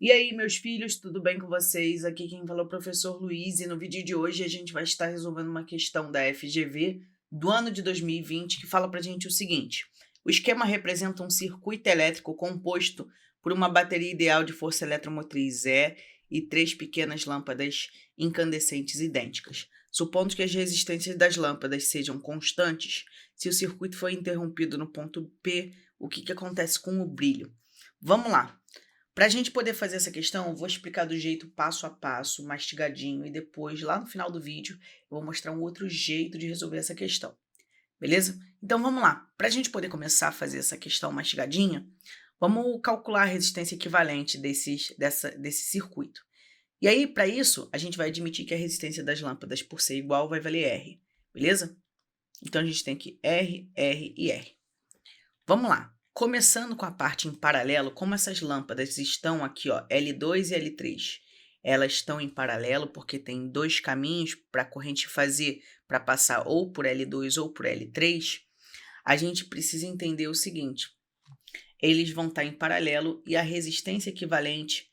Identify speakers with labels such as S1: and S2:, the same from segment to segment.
S1: E aí, meus filhos, tudo bem com vocês? Aqui quem fala é o professor Luiz e no vídeo de hoje a gente vai estar resolvendo uma questão da FGV do ano de 2020 que fala pra gente o seguinte: o esquema representa um circuito elétrico composto por uma bateria ideal de força eletromotriz E e 3 pequenas lâmpadas incandescentes idênticas. Supondo que as resistências das lâmpadas sejam constantes, se o circuito for interrompido no ponto P, o que acontece com o brilho? Vamos lá! Para a gente poder fazer essa questão, eu vou explicar do jeito passo a passo, mastigadinho, e depois, lá no final do vídeo, eu vou mostrar um outro jeito de resolver essa questão, beleza? Então vamos lá. Para a gente poder começar a fazer essa questão mastigadinha, vamos calcular a resistência equivalente desse circuito. E aí, para isso, a gente vai admitir que a resistência das lâmpadas, por ser igual, vai valer R, beleza? Então a gente tem aqui R, R e R. Vamos lá. Começando com a parte em paralelo, como essas lâmpadas estão aqui, ó, L2 e L3, elas estão em paralelo porque tem dois caminhos para a corrente fazer para passar ou por L2 ou por L3, a gente precisa entender o seguinte: eles vão estar em paralelo e a resistência equivalente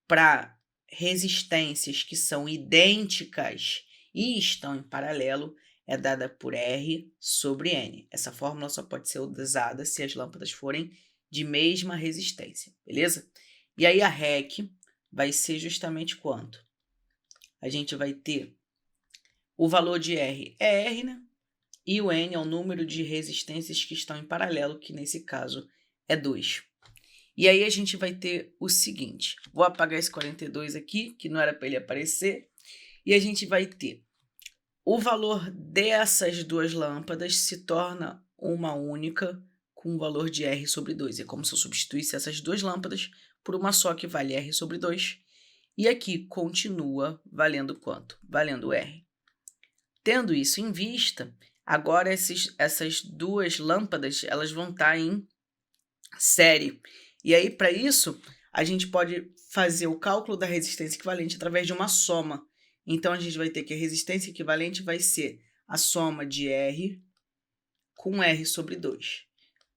S1: para resistências que são idênticas e estão em paralelo é dada por R sobre N. Essa fórmula só pode ser usada se as lâmpadas forem de mesma resistência, beleza? E aí a REC vai ser justamente quanto? A gente vai ter o valor de R é R, né? E o N é o número de resistências que estão em paralelo, que nesse caso é 2. E aí a gente vai ter o seguinte, vou apagar esse 42 aqui, que não era para ele aparecer, e a gente vai ter o valor dessas duas lâmpadas se torna uma única com o valor de R sobre 2. É como se eu substituísse essas duas lâmpadas por uma só que vale R sobre 2. E aqui continua valendo quanto? Valendo R. Tendo isso em vista, agora essas duas lâmpadas elas vão estar em série. E aí, para isso, a gente pode fazer o cálculo da resistência equivalente através de uma soma. Então, a gente vai ter que a resistência equivalente vai ser a soma de R com R sobre 2.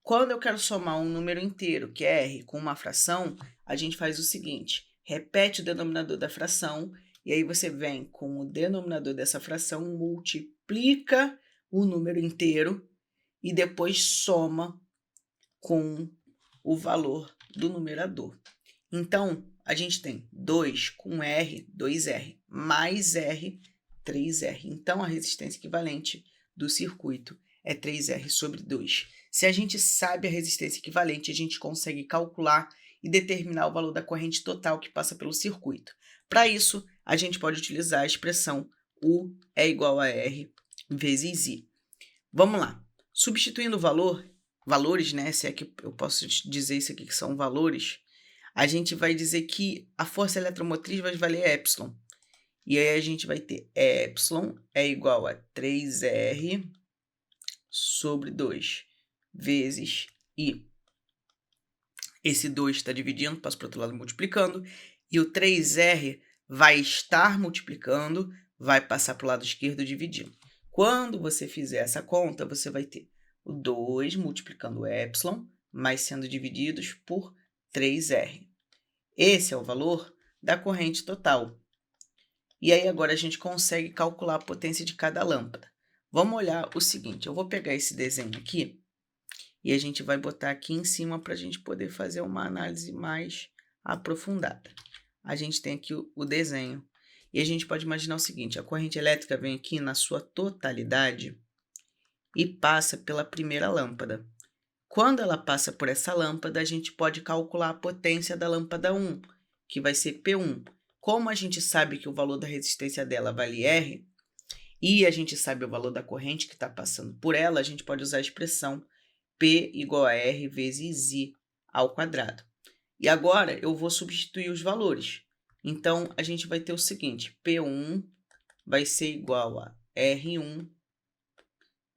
S1: Quando eu quero somar um número inteiro, que é R, com uma fração, a gente faz o seguinte: repete o denominador da fração, e aí você vem com o denominador dessa fração, multiplica o número inteiro e depois soma com o valor do numerador. Então, a gente tem 2 com R, 2R, mais R, 3R. Então, a resistência equivalente do circuito é 3R sobre 2. Se a gente sabe a resistência equivalente, a gente consegue calcular e determinar o valor da corrente total que passa pelo circuito. Para isso, a gente pode utilizar a expressão U é igual a R vezes I. Vamos lá. Substituindo valores, né, se é que eu posso dizer isso aqui que são valores, a gente vai dizer que a força eletromotriz vai valer epsilon. E aí a gente vai ter epsilon é igual a 3R sobre 2 vezes I. Esse 2 está dividindo, passa para o outro lado multiplicando, e o 3R vai estar multiplicando, vai passar para o lado esquerdo dividindo. Quando você fizer essa conta, você vai ter o 2 multiplicando o epsilon, mas sendo divididos por 3R. Esse é o valor da corrente total. E aí agora a gente consegue calcular a potência de cada lâmpada. Vamos olhar o seguinte, eu vou pegar esse desenho aqui e a gente vai botar aqui em cima para a gente poder fazer uma análise mais aprofundada. A gente tem aqui o desenho e a gente pode imaginar o seguinte: a corrente elétrica vem aqui na sua totalidade e passa pela primeira lâmpada. Quando ela passa por essa lâmpada, a gente pode calcular a potência da lâmpada 1, que vai ser P1. Como a gente sabe que o valor da resistência dela vale R, e a gente sabe o valor da corrente que está passando por ela, a gente pode usar a expressão P igual a R vezes I ao quadrado. E agora eu vou substituir os valores. Então, a gente vai ter o seguinte: P1 vai ser igual a R1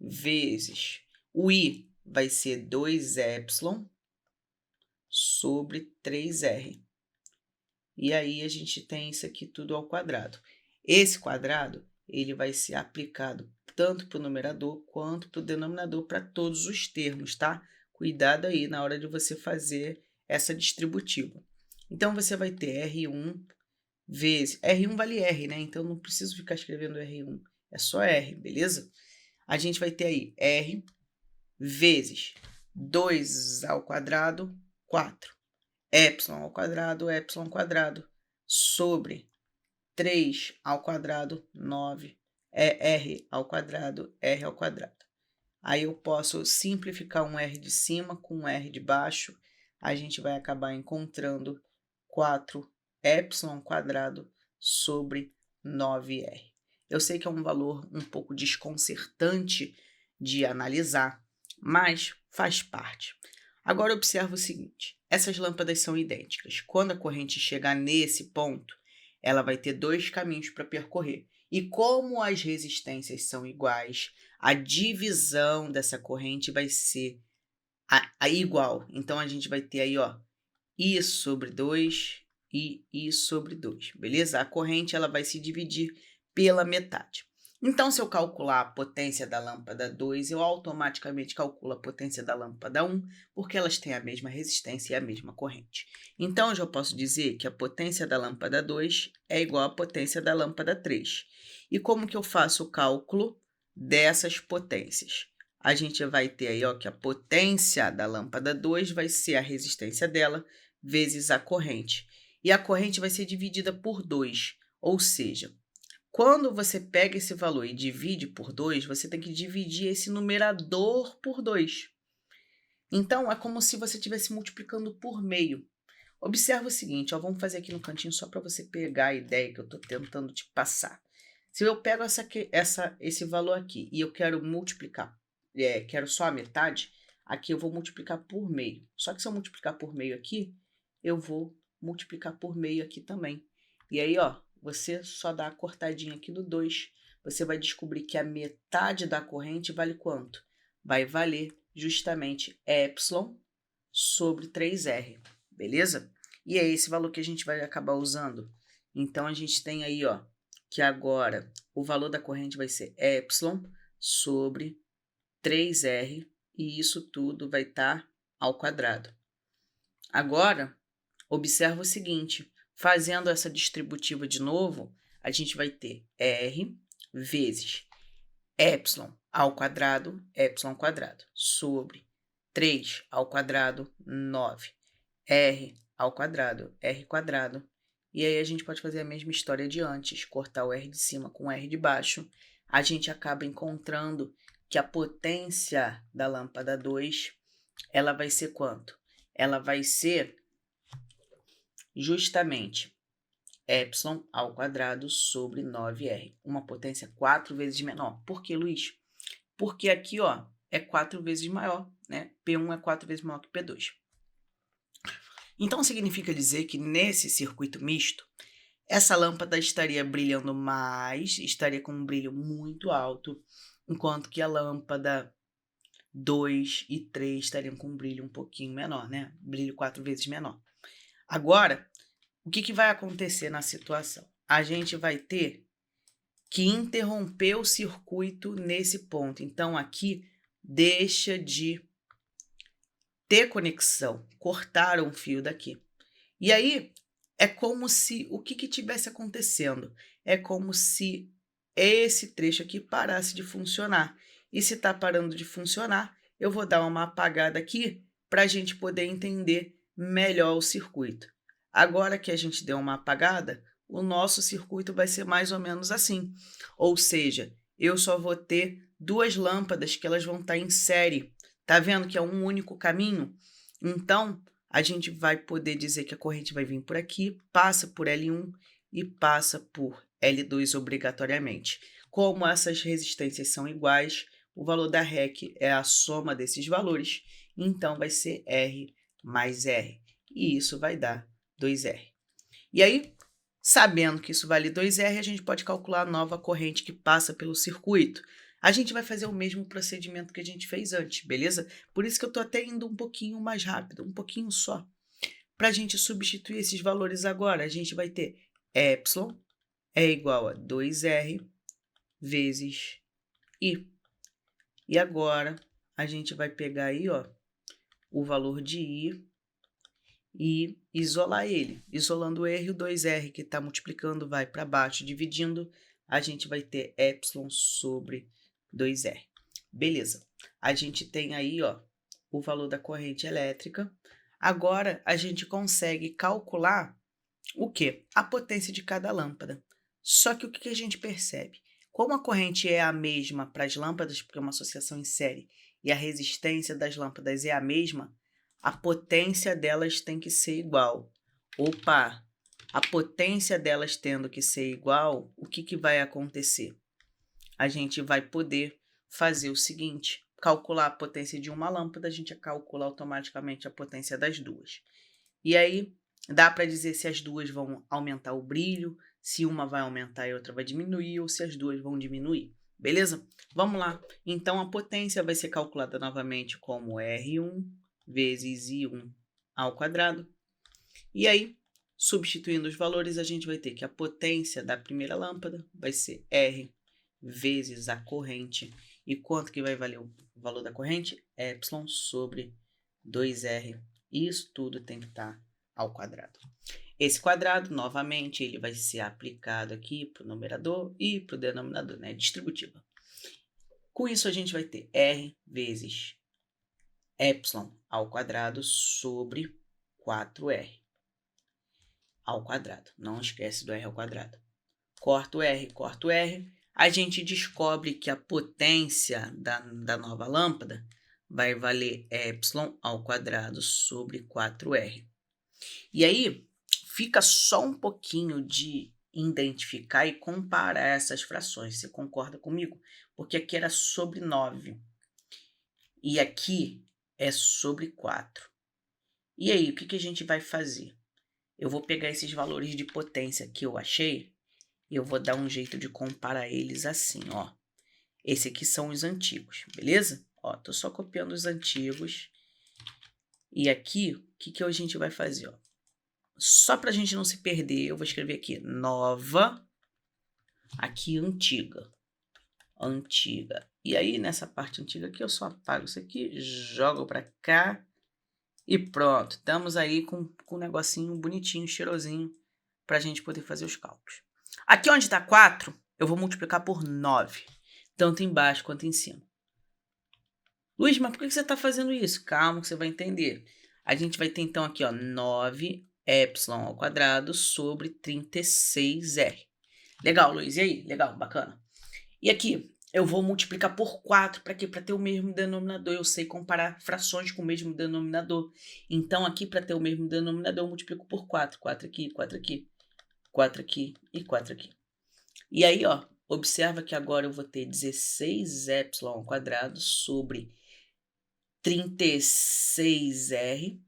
S1: vezes o I vai ser 2epsilon sobre 3R. E aí a gente tem isso aqui tudo ao quadrado. Esse quadrado ele vai ser aplicado tanto para o numerador quanto para o denominador para todos os termos, tá? Cuidado aí na hora de você fazer essa distributiva. Então, você vai ter R1 vezes... R1 vale R, né? Então, não preciso ficar escrevendo R1. É só R, beleza? A gente vai ter aí R vezes 2 ao quadrado, 4. Y ao quadrado, sobre 3 ao quadrado, 9. É R ao quadrado, R ao quadrado. Aí eu posso simplificar um R de cima com um R de baixo. A gente vai acabar encontrando 4y² sobre 9r. Eu sei que é um valor um pouco desconcertante de analisar, mas faz parte. Agora observa o seguinte, essas lâmpadas são idênticas. Quando a corrente chegar nesse ponto, ela vai ter 2 caminhos para percorrer. E como as resistências são iguais, a divisão dessa corrente vai ser a igual. Então, a gente vai ter aí, ó, I sobre 2 e I sobre 2, beleza? A corrente ela vai se dividir pela metade. Então, se eu calcular a potência da lâmpada 2, eu automaticamente calculo a potência da lâmpada 1, porque elas têm a mesma resistência e a mesma corrente. Então, eu já posso dizer que a potência da lâmpada 2 é igual à potência da lâmpada 3. E como que eu faço o cálculo dessas potências? A gente vai ter aí, ó, que a potência da lâmpada 2 vai ser a resistência dela vezes a corrente. E a corrente vai ser dividida por 2, ou seja, quando você pega esse valor e divide por 2, você tem que dividir esse numerador por 2. Então, é como se você estivesse multiplicando por meio. Observa o seguinte, ó, vamos fazer aqui no cantinho só para você pegar a ideia que eu estou tentando te passar. Se eu pego esse valor aqui e eu quero multiplicar, quero só a metade, aqui eu vou multiplicar por meio. Só que se eu multiplicar por meio aqui, eu vou multiplicar por meio aqui também. E aí, ó, você só dá a cortadinha aqui no 2. Você vai descobrir que a metade da corrente vale quanto? Vai valer justamente ε sobre 3r, beleza? E é esse valor que a gente vai acabar usando. Então, a gente tem aí, ó, que agora o valor da corrente vai ser ε sobre 3r, e isso tudo vai estar ao quadrado. Agora, observa o seguinte, fazendo essa distributiva de novo, a gente vai ter r vezes y ao quadrado sobre 3 ao quadrado, 9, r ao quadrado, r quadrado. E aí a gente pode fazer a mesma história de antes, cortar o r de cima com o r de baixo. A gente acaba encontrando que a potência da lâmpada 2, ela vai ser quanto? Ela vai ser justamente y ao quadrado sobre 9r, uma potência 4 vezes menor. Por que, Luiz? Porque aqui, ó, é 4 vezes maior, né? P1 é 4 vezes maior que P2. Então, significa dizer que nesse circuito misto, essa lâmpada estaria brilhando mais, estaria com um brilho muito alto, enquanto que a lâmpada 2 e 3 estariam com um brilho um pouquinho menor, né? Brilho 4 vezes menor. Agora, o que vai acontecer na situação? A gente vai ter que interromper o circuito nesse ponto. Então, aqui deixa de ter conexão, cortaram um fio daqui. E aí, é como se, o que tivesse acontecendo? É como se esse trecho aqui parasse de funcionar. E se está parando de funcionar, eu vou dar uma apagada aqui para a gente poder entender melhor o circuito. Agora que a gente deu uma apagada, o nosso circuito vai ser mais ou menos assim. Ou seja, eu só vou ter 2 lâmpadas que elas vão estar em série. Tá vendo que é um único caminho? Então, a gente vai poder dizer que a corrente vai vir por aqui, passa por L1 e passa por L2 obrigatoriamente. Como essas resistências são iguais, o valor da REC é a soma desses valores, então vai ser R mais R, e isso vai dar 2R. E aí, sabendo que isso vale 2R, a gente pode calcular a nova corrente que passa pelo circuito. A gente vai fazer o mesmo procedimento que a gente fez antes, beleza? Por isso que eu estou até indo um pouquinho mais rápido, um pouquinho só. Para a gente substituir esses valores agora, a gente vai ter Y é igual a 2R vezes I. E agora, a gente vai pegar aí, ó, o valor de I e isolar ele. Isolando o R, o 2R que está multiplicando vai para baixo, dividindo, a gente vai ter epsilon sobre 2R. Beleza. A gente tem aí, ó, o valor da corrente elétrica. Agora, a gente consegue calcular o quê? A potência de cada lâmpada. Só que o que a gente percebe? Como a corrente é a mesma para as lâmpadas, porque é uma associação em série, e a resistência das lâmpadas é a mesma, a potência delas tem que ser igual. Opa! A potência delas tendo que ser igual, o que vai acontecer? A gente vai poder fazer o seguinte, calcular a potência de uma lâmpada, a gente calcula automaticamente a potência das duas. E aí, dá para dizer se as duas vão aumentar o brilho, se uma vai aumentar e a outra vai diminuir, ou se as duas vão diminuir. Beleza? Vamos lá. Então, a potência vai ser calculada novamente como R1 vezes I1 ao quadrado. E aí, substituindo os valores, a gente vai ter que a potência da primeira lâmpada vai ser R vezes a corrente. E quanto que vai valer o valor da corrente? Epsilon sobre 2R. Isso tudo tem que estar ao quadrado. Esse quadrado, novamente, ele vai ser aplicado aqui para o numerador e para o denominador, né? Distributiva. Com isso, a gente vai ter R vezes epsilon ao quadrado sobre 4R ao quadrado. Não esquece do R ao quadrado. Corta o R. A gente descobre que a potência da nova lâmpada vai valer epsilon ao quadrado sobre 4R. E aí, fica só um pouquinho de identificar e comparar essas frações. Você concorda comigo? Porque aqui era sobre 9. E aqui é sobre 4. E aí, o que a gente vai fazer? Eu vou pegar esses valores de potência que eu achei e eu vou dar um jeito de comparar eles assim, ó. Esse aqui são os antigos, beleza? Ó, tô só copiando os antigos. E aqui, o que a gente vai fazer, ó? Só pra gente não se perder, eu vou escrever aqui nova, aqui antiga. Antiga. E aí, nessa parte antiga aqui, eu só apago isso aqui, jogo pra cá e pronto. Estamos aí com um negocinho bonitinho, cheirosinho, pra gente poder fazer os cálculos. Aqui onde tá 4, eu vou multiplicar por 9. Tanto embaixo quanto em cima. Luiz, mas por que você está fazendo isso? Calma que você vai entender. A gente vai ter então aqui, ó, 9 epsilon ao quadrado sobre 36R. Legal, Luiz. E aí? Legal, bacana. E aqui, eu vou multiplicar por 4. Para quê? Para ter o mesmo denominador. Eu sei comparar frações com o mesmo denominador. Então, aqui, para ter o mesmo denominador, eu multiplico por 4. 4 aqui, 4 aqui, 4 aqui e 4 aqui. E aí, ó, observa que agora eu vou ter 16 epsilon ao quadrado sobre 36R.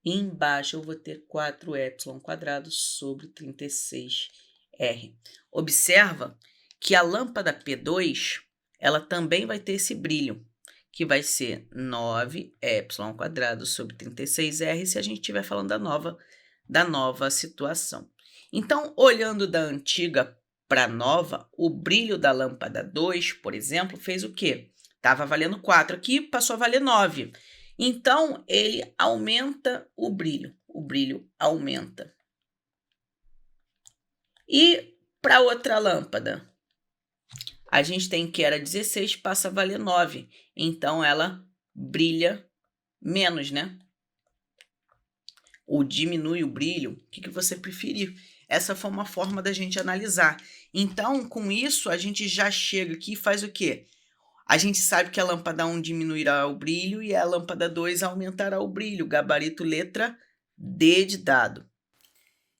S1: E embaixo eu vou ter 4 epsilon ao quadrado sobre 36R. Observa que a lâmpada P2, ela também vai ter esse brilho, que vai ser 9 epsilon ao quadrado sobre 36R, se a gente estiver falando da nova situação. Então, olhando da antiga para a nova, o brilho da lâmpada 2, por exemplo, fez o quê? Estava valendo 4 aqui, passou a valer 9. Então, ele aumenta o brilho aumenta. E para outra lâmpada, a gente tem que era 16, passa a valer 9. Então, ela brilha menos, né? Ou diminui o brilho, o que você preferir. Essa foi uma forma da gente analisar. Então, com isso, a gente já chega aqui e faz o quê? A gente sabe que a lâmpada 1 diminuirá o brilho e a lâmpada 2 aumentará o brilho. Gabarito letra D de dado.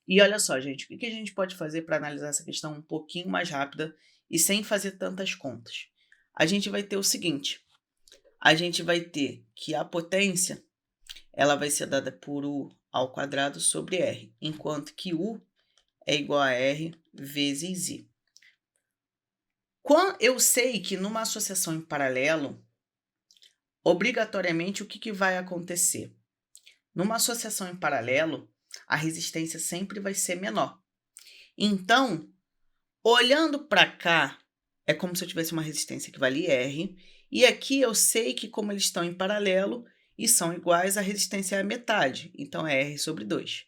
S1: E olha só, gente, o que a gente pode fazer para analisar essa questão um pouquinho mais rápida e sem fazer tantas contas? A gente vai ter o seguinte. A gente vai ter que a potência ela vai ser dada por U ao quadrado sobre R, enquanto que U é igual a R vezes I. Eu sei que numa associação em paralelo, obrigatoriamente o que vai acontecer? Numa associação em paralelo, a resistência sempre vai ser menor. Então, olhando para cá, é como se eu tivesse uma resistência que vale R, e aqui eu sei que como eles estão em paralelo, e são iguais, a resistência é a metade, então é R sobre 2.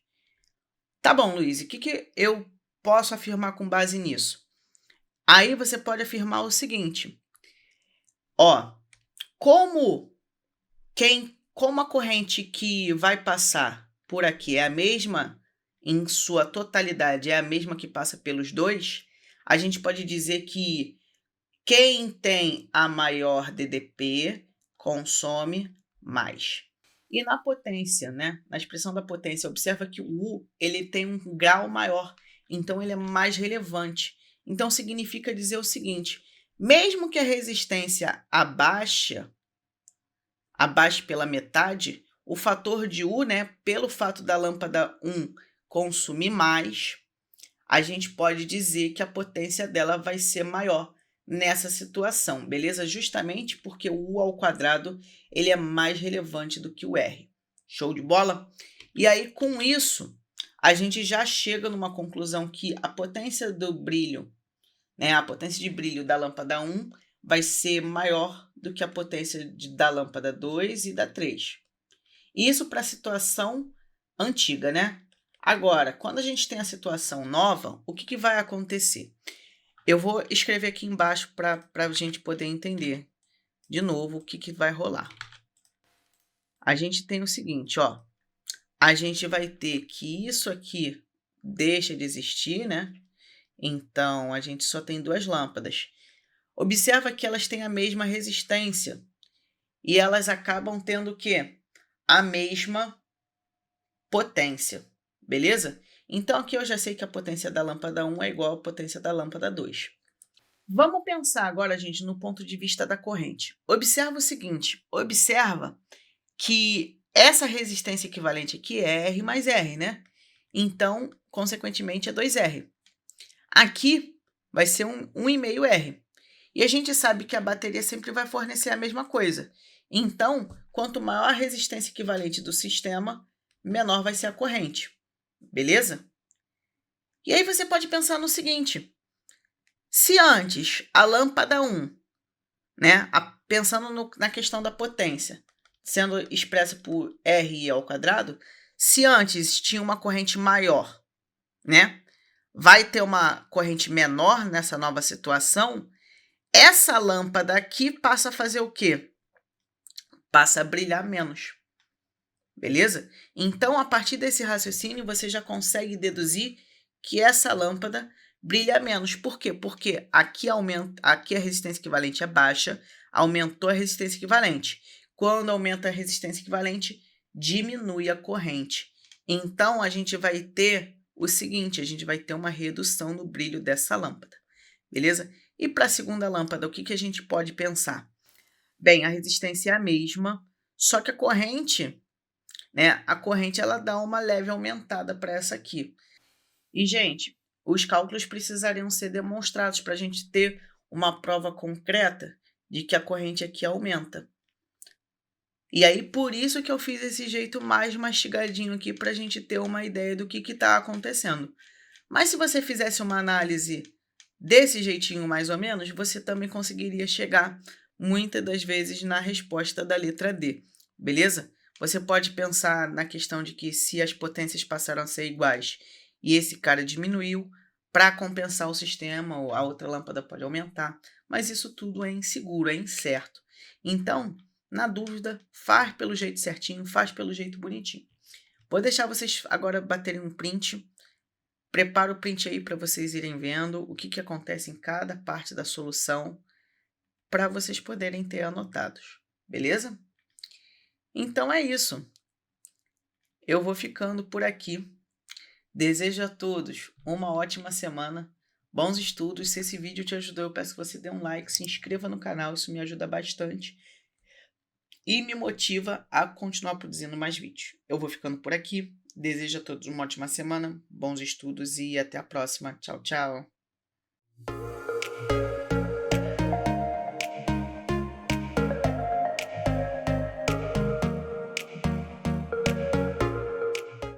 S1: Tá bom, Luiz, o que eu posso afirmar com base nisso? Aí você pode afirmar o seguinte, ó, como a corrente que vai passar por aqui é a mesma, em sua totalidade, é a mesma que passa pelos dois, a gente pode dizer que quem tem a maior DDP consome mais. E na potência, né? Na expressão da potência, observa que o U ele tem um grau maior, então ele é mais relevante. Então significa dizer o seguinte, mesmo que a resistência abaixe pela metade, o fator de U, né, pelo fato da lâmpada 1 consumir mais, a gente pode dizer que a potência dela vai ser maior nessa situação, beleza? Justamente porque o U ao quadrado ele é mais relevante do que o R. Show de bola? E aí, com isso, a gente já chega numa conclusão que a potência do brilho, né, a potência de brilho da lâmpada 1 vai ser maior do que a potência da lâmpada 2 e da 3. Isso para a situação antiga, né? Agora, quando a gente tem a situação nova, o que vai acontecer? Eu vou escrever aqui embaixo para a gente poder entender de novo o que vai rolar. A gente tem o seguinte, ó. A gente vai ter que isso aqui deixa de existir, né? Então, a gente só tem duas lâmpadas. Observa que elas têm a mesma resistência. E elas acabam tendo o quê? A mesma potência. Beleza? Então, aqui eu já sei que a potência da lâmpada 1 é igual à potência da lâmpada 2. Vamos pensar agora, gente, no ponto de vista da corrente. Observa o seguinte, observa que essa resistência equivalente aqui é R mais R, né? Então, consequentemente, é 2R. Aqui vai ser 1,5R. E a gente sabe que a bateria sempre vai fornecer a mesma coisa. Então, quanto maior a resistência equivalente do sistema, menor vai ser a corrente. Beleza? E aí você pode pensar no seguinte, se antes a lâmpada 1, né, pensando na questão da potência, sendo expressa por R ao quadrado, se antes tinha uma corrente maior, né, vai ter uma corrente menor nessa nova situação, essa lâmpada aqui passa a fazer o quê? Passa a brilhar menos. Beleza? Então, a partir desse raciocínio, você já consegue deduzir que essa lâmpada brilha menos. Por quê? Porque aqui a resistência equivalente é baixa, aumentou a resistência equivalente. Quando aumenta a resistência equivalente, diminui a corrente. Então, a gente vai ter o seguinte, a gente vai ter uma redução no brilho dessa lâmpada. Beleza? E para a segunda lâmpada, o que a gente pode pensar? Bem, a resistência é a mesma, só que a corrente, né? A corrente ela dá uma leve aumentada para essa aqui. E, gente, os cálculos precisariam ser demonstrados para a gente ter uma prova concreta de que a corrente aqui aumenta. E aí, por isso que eu fiz esse jeito mais mastigadinho aqui para a gente ter uma ideia do que está acontecendo. Mas se você fizesse uma análise desse jeitinho mais ou menos, você também conseguiria chegar muitas das vezes na resposta da letra D, beleza? Você pode pensar na questão de que se as potências passaram a ser iguais e esse cara diminuiu, para compensar o sistema, a outra lâmpada pode aumentar, mas isso tudo é inseguro, é incerto. Então, na dúvida, faz pelo jeito certinho, faz pelo jeito bonitinho. Vou deixar vocês agora baterem um print. Prepara o print aí para vocês irem vendo o que acontece em cada parte da solução para vocês poderem ter anotados, beleza? Então é isso. Eu vou ficando por aqui. Desejo a todos uma ótima semana, bons estudos. Se esse vídeo te ajudou, eu peço que você dê um like, se inscreva no canal, isso me ajuda bastante e me motiva a continuar produzindo mais vídeos. Eu vou ficando por aqui. Desejo a todos uma ótima semana, bons estudos e até a próxima. Tchau, tchau.